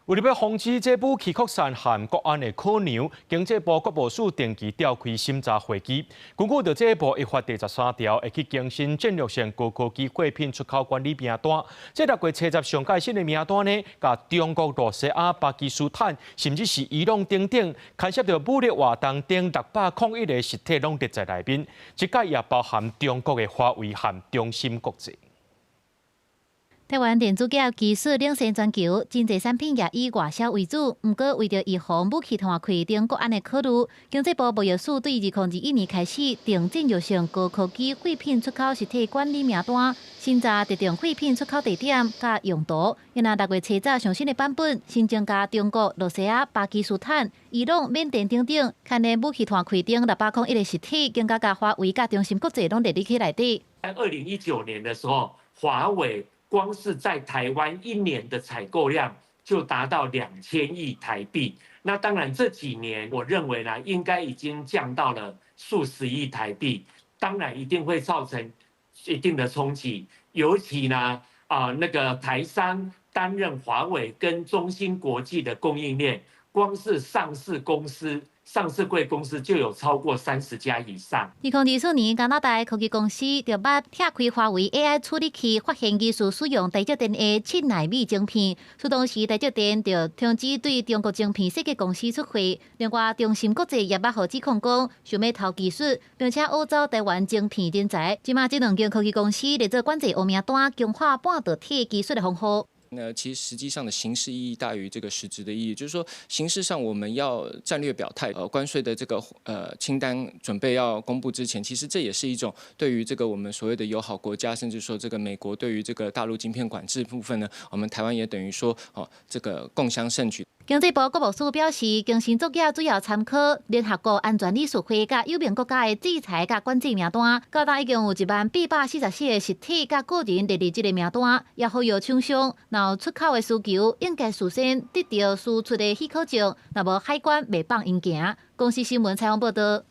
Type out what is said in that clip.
为了要防止这武器扩散和国安的考量，经济部国务署定期召开审查会议。根据这部一法第13条，会去更新战略性高科技货品出口管理名单。这6月70上届新的名单呢，甲中国、罗西亚、巴基斯坦，甚至是伊朗等等，牵涉到武力活动等601个实体，拢列在内面。这届也包含中国的华为和中芯国际。台湾电子业技术领先全球，真侪产品也以外销为主。不过，为着预防武器摊开等国安的考虑，经济部贸易署对2021年开始定战略性高科技货品出口实体管理名单，审查特定货品出口地点甲用途。因那6月7日上新的版本，新增加中国、罗西亚、巴基斯坦、伊朗、缅甸等等，牵连武器摊开等601个实体，更加华为甲中芯国际拢列入去内底。在2019年的时候，华为光是在台湾1年的采购量就达到2000亿台币。那当然这几年，我认为呢，应该已经降到了数十亿台币。当然一定会造成一定的冲击，尤其呢，那个台商担任华为跟中芯国际的供应链，光是上市柜公司就有超过30家以上。2024年，加拿大科技公司就捌拆开华为 AI 处理器，发现技术使用台积电的7纳米晶片。此当时台积电就通知对中国晶片设计公司出货。另外，中芯国际也捌互指控讲，想要偷技术，并且欧洲台湾晶片人才。即马这2间科技公司列做管制黑名单，强化半导体技术的防护。其实实际上的形式意义大于这个实质的意义，就是说形式上我们要战略表态，关税的这个清单准备要公布之前，其实这也是一种对于这个我们所谓的友好国家，甚至说这个美国对于这个大陆晶片管制部分呢，我们台湾也等于说这个共襄盛举。经济部国务署表示，更新作业主要参考联合国安全理事会甲友盟国家的制裁甲管制名单，到达已经有12844个实体甲个人列入这个名单，也呼吁厂商若有出口的需求，应该事先得到输出的许可证，若无海关袂放因行。公司新闻采访报道。